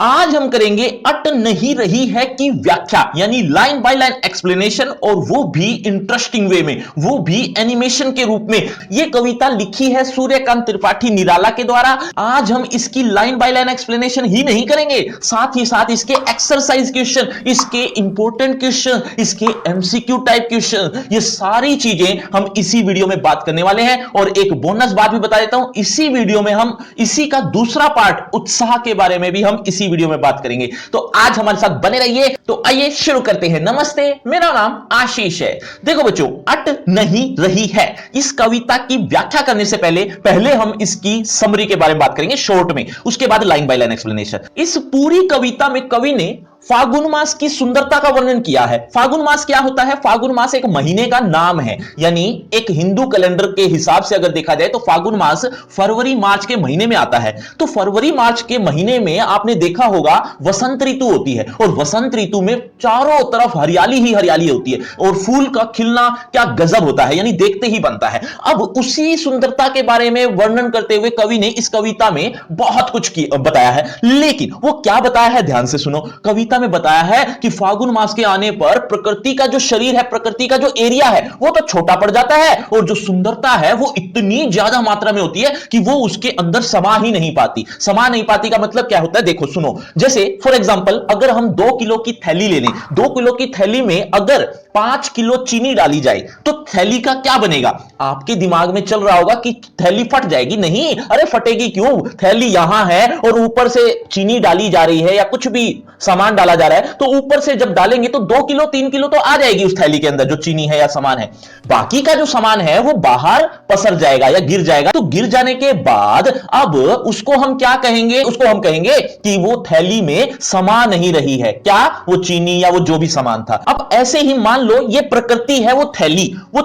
आज हम करेंगे अट नहीं रही है की व्याख्या यानी लाइन बाय लाइन एक्सप्लेनेशन और वो भी इंटरेस्टिंग वे में, वो भी एनिमेशन के रूप में। ये कविता लिखी है सूर्यकांत त्रिपाठी निराला के द्वारा। आज हम इसकी लाइन बाय लाइन एक्सप्लेनेशन ही नहीं करेंगे, साथ ही साथ इसके एक्सरसाइज क्वेश्चन, इसके इंपॉर्टेंट क्वेश्चन, इसके एमसीक्यू टाइप क्वेश्चन, ये सारी चीजें हम इसी वीडियो में बात करने वाले हैं। और एक बोनस बात भी बता देता हूं, इसी वीडियो में हम इसी का दूसरा पार्ट उत्साह के बारे में भी हम इसी वीडियो में बात करेंगे। तो आज हमारे साथ बने रहिए। तो आइए शुरू करते हैं। नमस्ते, मेरा नाम आशीष है। देखो बच्चों, अट नहीं रही है इस कविता की व्याख्या करने से पहले हम इसकी समरी के बारे में बात करेंगे शॉर्ट में, उसके बाद लाइन बाय लाइन एक्सप्लेनेशन। इस पूरी कविता में कवि ने फागुन मास की सुंदरता का वर्णन किया है। फागुन मास क्या होता है? फागुन मास एक महीने का नाम है, यानी एक हिंदू कैलेंडर के हिसाब से अगर देखा जाए तो फागुन मास फरवरी मार्च के महीने में आता है। तो फरवरी मार्च के महीने में आपने देखा होगा वसंत ऋतु होती है, और वसंत ऋतु में चारों तरफ हरियाली ही हरियाली होती है, और फूल का खिलना क्या गजब होता है, यानी देखते ही बनता है। अब उसी सुंदरता के बारे में वर्णन करते हुए कवि ने इस कविता में बहुत कुछ बताया है। लेकिन वो क्या बताया है, ध्यान से सुनो। कविता में बताया है कि फागुन मास के आने पर प्रकृति का जो शरीर है, प्रकृति का जो एरिया है, वो तो छोटा पड़ जाता है, और जो सुंदरता है वो इतनी ज्यादा मात्रा में होती है कि वो उसके अंदर समा ही नहीं पाती। समा नहीं पाती का मतलब क्या होता है, देखो सुनो। जैसे फॉर एग्जांपल, अगर हम 2 किलो की थैली ले लें, 2 किलो की थैली में अगर 5 किलो चीनी डाली जाए तो थैली का क्या बनेगा? आपके दिमाग में चल रहा होगा कि थैली फट जाएगी। नहीं, अरे फटेगी क्यों? थैली यहां है और ऊपर से चीनी डाली जा रही है या कुछ भी सामान डाला जा रहा है, तो ऊपर से जब डालेंगे तो 2 किलो 3 किलो तो आ जाएगी उस थैली के अंदर, जो चीनी है या सामान है। बाकी का जो सामान है वो बाहर पसर जाएगा या गिर जाएगा। तो गिर जाने के बाद अब उसको हम क्या कहेंगे? उसको हम कहेंगे कि वो थैली में समा नहीं रही है। क्या? वो चीनी या वो जो भी सामान था। अब ऐसे ही मान लो ये प्रकृति है, वो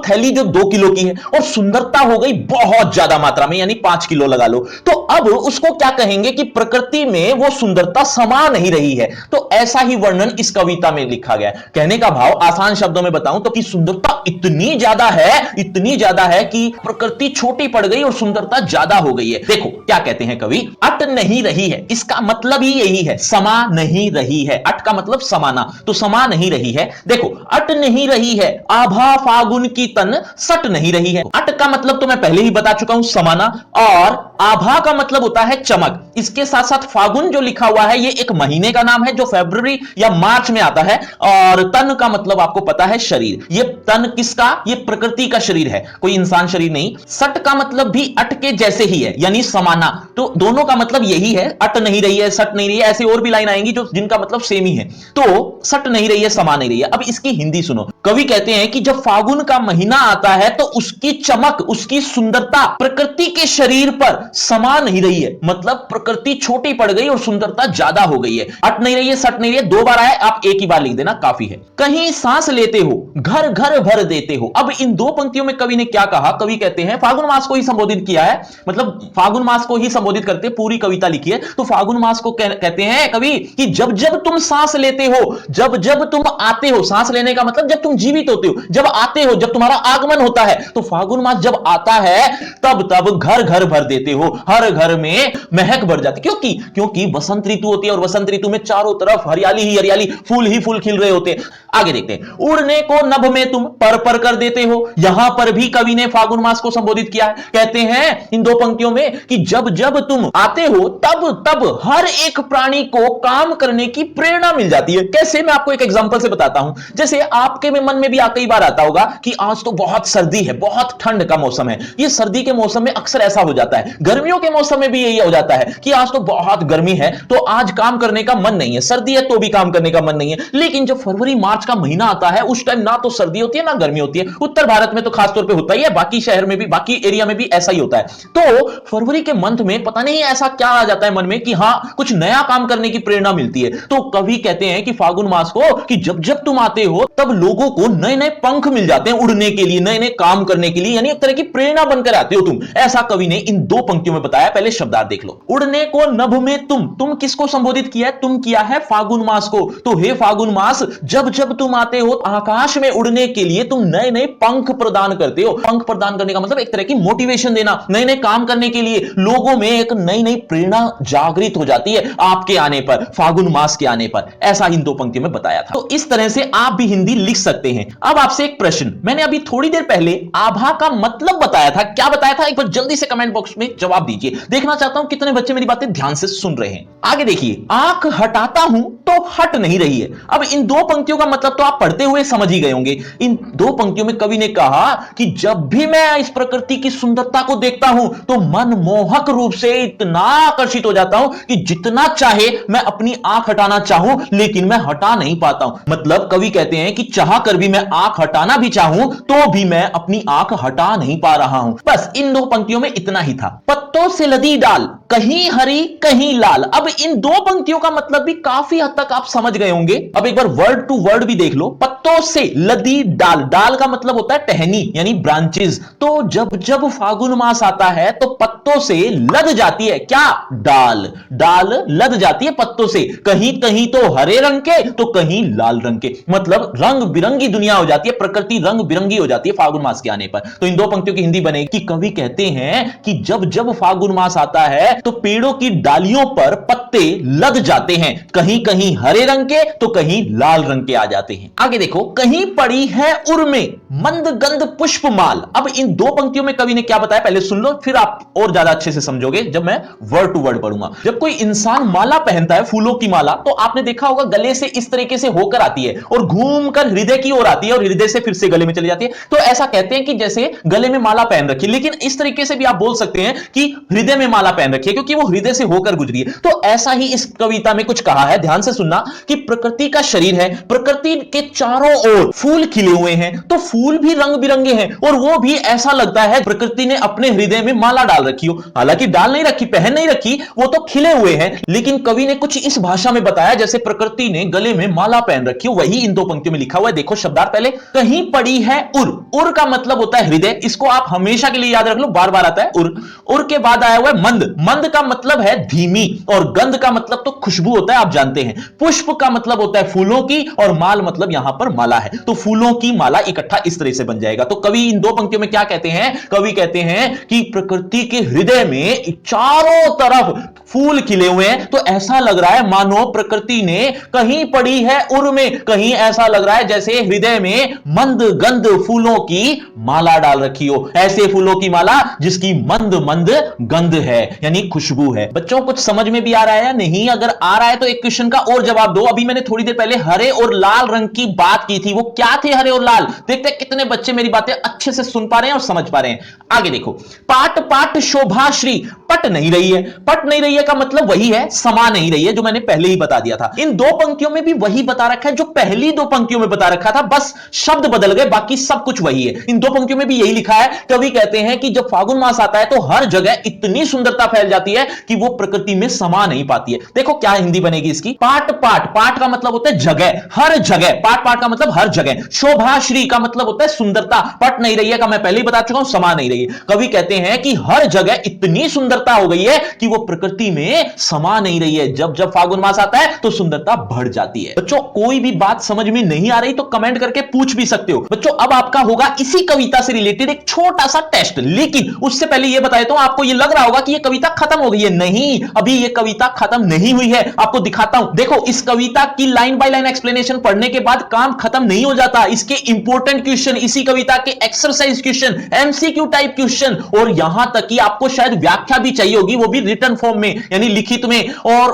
थैली जो 2 किलो की है, और सुंदरता हो गई बहुत ज्यादा मात्रा में, यानी 5 किलो लगा लो। तो अब उसको क्या कहेंगे कि प्रकृति में वो सुंदरता समा नहीं रही है। तो ऐसा ही वर्णन इस कविता में लिखा गया है। कहने का भाव आसान शब्दों में बताऊं तो कि सुंदरता इतनी ज्यादा है कि प्रकृति छोटी पड़ गई और सुंदरता ज्यादा हो गई है। देखो क्या कहते हैं कवि, अट नहीं रही है, इसका मतलब ही यही है, समा नहीं रही है। अट का मतलब समाना, तो समा नहीं रही है। देखो, अट नहीं रही है, आभा फागुन की तन सट नहीं रही है। अट का मतलब तो मैं पहले ही बता चुका हूं, समाना, और आभा का मतलब होता है चमक। इसके साथ साथ फागुन जो लिखा हुआ है ये एक महीने का नाम है जो फरवरी या मार्च में आता है, और तन का मतलब आपको पता है शरीर। ये तन किसका? ये प्रकृति का शरीर है, कोई इंसान शरीर नहीं। सट का मतलब भी अट के जैसे ही है, यानी समाना। तो दोनों का मतलब यही है, अट नहीं रही है, सट नहीं रही है। ऐसे और भी लाइन आएंगी जो जिनका मतलब सेम ही है। तो सट नहीं रही है, समा नहीं रही है। अब इसकी हिंदी सुनो। कवि कहते हैं कि जब फागुन का महीना आता है तो उसकी चमक, उसकी सुंदरता प्रकृति के शरीर पर समा नहीं रही है। मतलब प्रकृति छोटी पड़ गई और सुंदरता ज्यादा हो गई है। अट नहीं रही है, सट नहीं रही है, 2 बार आया, आप एक ही बार लिख देना, काफी है। कहीं सांस लेते हो, घर घर भर देते हो। अब इन 2 पंक्तियों में कवि ने क्या कहा? कवि कहते हैं फागुन मास को ही संबोधित किया है, मतलब फागुन मास को ही संबोधित करते पूरी कविता लिखी है। तो फागुन मास को कहते हैं कवि कि जब जब तुम सांस लेते हो, जब जब तुम आते हो, सांस लेने का मतलब जब तुम जीवित होते हो, जब आते हो, जब तुम्हारा आगमन होता है, तो फागुन मास जब आता है तब तब घर घर भर देते हो, हर घर में महक भर जाती। क्योंकि वसंत ऋतु होती है, और वसंत ऋतु में चारों तरफ हरियाली ही हरियाली, फूल ही फूल खिल रहे होते हैं। आगे देखते हैं, उड़ने को नभ में तुम पर पर कर देते हो। यहां पर भी कवि ने फागुन मास को संबोधित किया है। कहते हैं इन 2 पंक्तियों में कि जब जब तुम आते हो तब तब हर एक प्राणी को काम करने की प्रेरणा मिल जाती है। कैसे? मैं आपको एक एग्जांपल से बताता हूं। जैसे आपके मन में भी कई बार आता होगा कि आज तो बहुत सर्दी है, बहुत ठंड का मौसम है। ये सर्दी के मौसम में अक्सर ऐसा हो जाता है, गर्मियों के मौसम में भी यही हो जाता है कि आज तो बहुत गर्मी है, तो आज काम करने का मन नहीं है। सर्दी है तो भी काम करने का मन नहीं है। लेकिन जब फरवरी मार्च का महीना आता है, उस टाइम ना तो सर्दी होती है ना गर्मी होती है। उत्तर भारत में तो खासतौर पे होता ही है, बाकी शहर में भी, बाकी एरिया में भी ऐसा ही होता है। तो फरवरी के मंथ में पता नहीं ऐसा क्या आ जाता है मन में कि हां कुछ नया काम करने की प्रेरणा मिलती है। तो कवि कहते हैं कि फागुन मास को कि जब जब तुम आते हो तब लोगों लोगों को नए नए पंख मिल जाते हैं उड़ने के लिए, नए नए काम करने के लिए, यानी एक तरह की प्रेरणा बनकर आते हो तुम, ऐसा कवि ने इन दो पंक्तियों में बताया। पहले शब्दार्थ देख लो। उड़ने को नभ में तुम किसको संबोधित किया है? तुम किया है फागुन मास को। तो हे फागुन मास, जब जब तुम आते हो आकाश में उड़ने के लिए, तुम नए नए पंख प्रदान करते हो। पंख प्रदान करने का मतलब एक तरह की मोटिवेशन देना, नए नए काम करने के लिए लोगों में एक नई नई प्रेरणा जागृत हो जाती है आपके आने पर, फागुन मास के आने पर। ऐसा इन दो पंक्तियों में बताया था। तो इस तरह से आप भी हिंदी लिख सकते हैं। अब आपसे एक प्रश्न, मैंने अभी थोड़ी देर पहले आभा का मतलब बताया था, क्या बताया था? एक बार जल्दी से कमेंट बॉक्स में जवाब दीजिए। देखना चाहता हूं कितने बच्चे मेरी बातें ध्यान से सुन रहे हैं। आगे देखिए, आंख हटाता हूं तो हट नहीं रही है। अब इन दो पंक्तियों का मतलब तो आप पढ़ते हुए समझ ही गए होंगे। इन दो पंक्तियों में कवि ने कहा कि जब भी मैं इस प्रकृति की सुंदरता को देखता हूं तो मनमोहक रूप से इतना आकर्षित हो जाता हूं कि जितना चाहे मैं अपनी आंख हटाना चाहूं लेकिन मैं हटा नहीं पाता हूं। मतलब कवि कहते हैं कि चाह कर भी मैं आंख हटाना भी चाहूं तो भी मैं अपनी आंख हटा नहीं पा रहा हूं। बस इन दो पंक्तियों में इतना ही था। पत्तों से लदी डाल, कहीं हरी कहीं लाल। अब इन दो पंक्तियों का मतलब भी काफी हद तक आप समझ गए होंगे। अब एक बार वर्ड टू वर्ड भी देख लो। पत्तों से लदी डाल, डाल का मतलब होता है टहनी यानी ब्रांचेस। तो जब जब फागुन मास आता है तो पत्तों से लद जाती है क्या? डाल। डाल लद जाती है पत्तों से, कहीं कहीं तो हरे रंग के तो कहीं लाल रंग के। मतलब रंग बिरंगी दुनिया हो जाती है, प्रकृति रंग बिरंगी हो जाती है फागुन मास के आने पर। तो इन दो पंक्तियों की हिंदी बनेगी कि कवि कहते हैं कि जब जब फागुन मास आता है तो पेड़ों की डालियों पर पत्ते लद जाते हैं, कहीं कहीं हरे रंग के तो कहीं लाल रंग के आ जाते हैं। आगे देखो, कहीं पड़ी है उर में मंद गंध पुष्प माल। अब इन दो पंक्तियों में कवि ने क्या बताया पहले सुन लो, फिर आप और ज्यादा अच्छे से समझोगे जब मैं वर्ड टू वर्ड पढ़ूंगा। जब कोई इंसान माला पहनता है, फूलों की माला, तो आपने देखा होगा गले से इस तरीके से होकर आती है और घूमकर हृदय की ओर आती है और हृदय से फिर से गले में चली जाती है। तो ऐसा कहते हैं कि जैसे गले में माला पहन रखी है, लेकिन इस तरीके से भी आप बोल सकते हैं कि हृदय में माला पहन रखी है क्योंकि वो हृदय से होकर गुजरी है। तो ऐसा ही इस कविता में कुछ कहा है, ध्यान से सुनना, कि प्रकृति का शरीर है, प्रकृति के चारों ओर फूल खिले हुए हैं, तो फूल भी रंग बिरंगे हैं और वो भी ऐसा लगता है प्रकृति ने अपने हृदय में माला डाल रखी हो। हालांकि डाल नहीं रखी, पहन नहीं रखी, वो तो खिले हुए हैं, लेकिन कवि ने कुछ इस भाषा में बताया जैसे प्रकृति ने गले में माला पहन रखी हो। वही इन दो पंक्तियों में लिखा हुआ है। देखो शब्दार्थ पहले, कहीं पड़ी है उर। उर का मतलब होता है हृदय, इसको आप हमेशा के लिए याद रख लो, बार बार आता है उर। उर के बाद आया हुआ है मंद। मंद का मतलब है धीमी और गंध का मतलब तो खुशबू होता है, आप जानते हैं। पुष्प का मतलब होता है फूलों की और माल मतलब यहां पर माला है, तो फूलों की माला इकट्ठा इस तरह से बन जाएगा। तो कवि इन दो पंक्तियों में क्या कहते हैं? कवि कहते हैं कि प्रकृति के हृदय में चारों तरफ फूल खिले हुए हैं, तो ऐसा लग रहा है मानो प्रकृति ने कहीं पड़ी है उर में, कहीं ऐसा लग रहा है जैसे हृदय में मंद गंध फूलों की माला डाल रखी हो। ऐसे फूलों की माला जिसकी मंद मंद गंध है यानी खुशबू है। बच्चों कुछ समझ में भी आ रहा है या नहीं? अगर आ रहा है तो एक क्वेश्चन का और जवाब दो। अभी मैंने थोड़ी देर पहले हरे और लाल रंग की बात की थी, वो क्या थे हरे और लाल? देखते हैं कितने बच्चे मेरी बातें अच्छे से सुन पा रहे हैं और समझ पा रहे हैं। आगे देखो, पाट पाट शोभा श्री, पट नहीं रही है। पट नहीं रही है का मतलब वही है, समा नहीं रही है, जो मैंने पहले ही बता दिया था। इन दो पंक्तियों में भी वही बता रखा है जो पहली दो पंक्तियों में बता रखा था, बस शब्द बदल गए, बाकी सब कुछ वही है। इन दो पंक्तियों में भी यही लिखा है। कवि कहते हैं कि जब फागुन मास आता है तो हर जगह इतनी सुंदरता फैल जाती है कि वो प्रकृति में समा नहीं पाती है। देखो क्या हिंदी बनेगी इसकी, पाट पाट, पाट का मतलब होता है जगह, हर जगह, पाट पाट का मतलब हर जगह। शोभाश्री का मतलब होता है सुंदरता, पट नहीं रही है का मैं पहले ही बता चुका हूं, समा नहीं रही है। कवि कहते हैं कि हर जगह इतनी सुंदरता हो गई है कि वो प्रकृति में समा नहीं रही है। जब जब फागुन मास आता है तो सुंदरता बढ़ जाती है। बच्चों कोई भी बात समझ में नहीं आ रही तो कमेंट करके पूछ भी सकते हो। बच्चों अब आपका होगा इसी कविता से रिलेटेड एक छोटा सा टेस्ट, लेकिन उससे पहले यह बता देता हूं, आपको यह लग रहा होगा कि यह कविता खत्म हो गई है। नहीं, अभी यह कविता खत्म नहीं हुई है, आपको दिखाता हूं। देखो इस कविता की लाइन बाय लाइन एक्सप्लेनेशन पढ़ने के बाद काम खत्म नहीं हो जाता। इसके इंपॉर्टेंट क्वेश्चन, इसी कविता के exercise question, MCQ type question, और यहां तक कि आपको शायद व्याख्या भी चाहिए होगी, वो भी रिटन फॉर्म में यानी लिखित में, और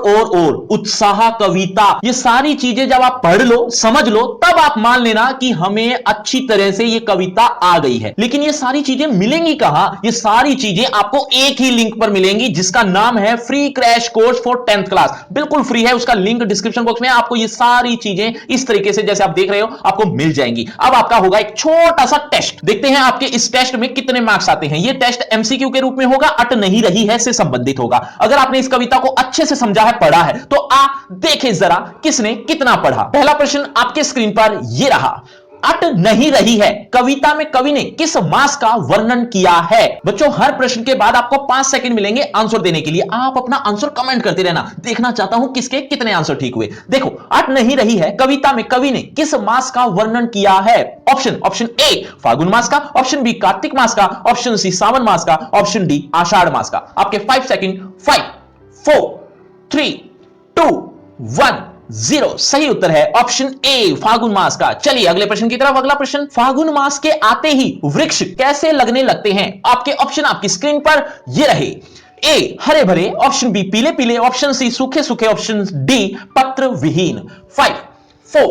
उत्साह कविता, ये सारी चीजें जब आप पढ़ लो, समझ लो, तब आप मान लेना कि हमें अच्छी तरह से ये कविता आ गई है। लेकिन ये सारी चीजें मिलेंगी कहां? ये सारी चीजें आपको एक ही लिंक पर मिलेंगी जिसका नाम है free crash course for 10th class. बिल्कुल फ्री है, उसका लिंक डिस्क्रिप्शन बॉक्स में। आपको ये सारी चीजें इस तरीके से जैसे आप देख रहे हो आपको मिल जाएंगी। अब आपका होगा एक छोटा सा टेस्ट, देखते हैं आपके इस टेस्ट में कितने मार्क्स आते हैं। ये टेस्ट एमसीक्यू के रूप में होगा, अट नहीं रही है से संबंधित होगा। अगर आपने इस कविता को अच्छे से समझा है, पढ़ा है, तो देखें जरा किसने कितना पढ़ा। पहला प्रश्न आपके स्क्रीन पर यह रहा, अट नहीं रही है। कविता में कवि ने किस मास का वर्णन किया है? बच्चों हर प्रश्न के बाद आपको 5 सेकंड मिलेंगे आंसर देने के लिए। आप अपना आंसर कमेंट करते रहना, देखना चाहता हूं किसके कितने आंसर ठीक हुए। देखो अट नहीं रही है, कविता में कवि ने किस मास का वर्णन किया है? ऑप्शन ए फागुन मास का, ऑप्शन बी कार्तिक मास का, ऑप्शन सी सावन मास का, ऑप्शन डी आषाढ़ मास का। आपके 5 सेकंड 5 4 3 2 1 0। सही उत्तर है ऑप्शन ए फागुन मास का। चलिए अगले प्रश्न की तरफ। अगला प्रश्न, फागुन मास के आते ही वृक्ष कैसे लगने लगते हैं? आपके ऑप्शन आपकी स्क्रीन पर ये रहे। ए हरे भरे, ऑप्शन बी पीले पीले, ऑप्शन सी सूखे सूखे, ऑप्शन डी पत्र विहीन। 5 4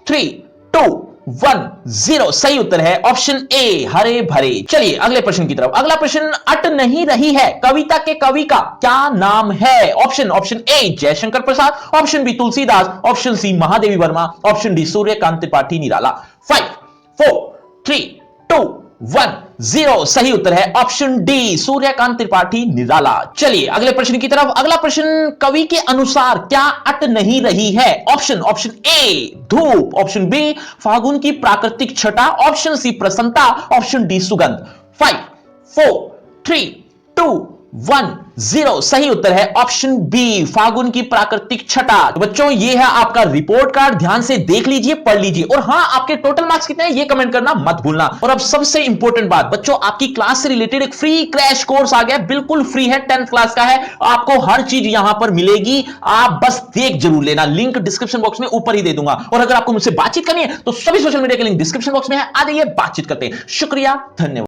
3 2 1 0। सही उत्तर है ऑप्शन ए हरे भरे। चलिए अगले प्रश्न की तरफ। अगला प्रश्न, अट नहीं रही है कविता के कवि का क्या नाम है? Option A Jaishankar Prasad, option B Tulsidas, option C Mahadevi Verma, option D Suryakant Tripathi Nirala. 5 4 3 2 1 0। सही उत्तर है ऑप्शन डी सूर्यकांत त्रिपाठी निराला। चलिए अगले प्रश्न की तरफ। अगला प्रश्न, कवि के अनुसार क्या अट नहीं रही है? ऑप्शन ए धूप, ऑप्शन बी फागुन की प्राकृतिक छटा, ऑप्शन सी प्रसन्नता, ऑप्शन डी सुगंध। 5 4 3 2 1 0। सही उत्तर है ऑप्शन बी फागुन की प्राकृतिक छटा। तो बच्चों ये है आपका रिपोर्ट कार्ड, ध्यान से देख लीजिए, पढ़ लीजिए, और हां आपके टोटल मार्क्स कितने हैं ये कमेंट करना मत भूलना। और अब सबसे इंपॉर्टेंट बात बच्चों, आपकी क्लास से रिलेटेड एक फ्री क्रैश कोर्स आ गया, बिल्कुल फ्री है, 10th क्लास का है। आपको हर चीज यहां पर मिलेगी, आप बस देख जरूर लेना। लिंक डिस्क्रिप्शन बॉक्स में ऊपर ही दे दूंगा। और अगर आपको मुझसे बातचीत करनी है तो सभी सोशल मीडिया के लिंक डिस्क्रिप्शन बॉक्स में है, आ जाइए बातचीत करते हैं। शुक्रिया, धन्यवाद।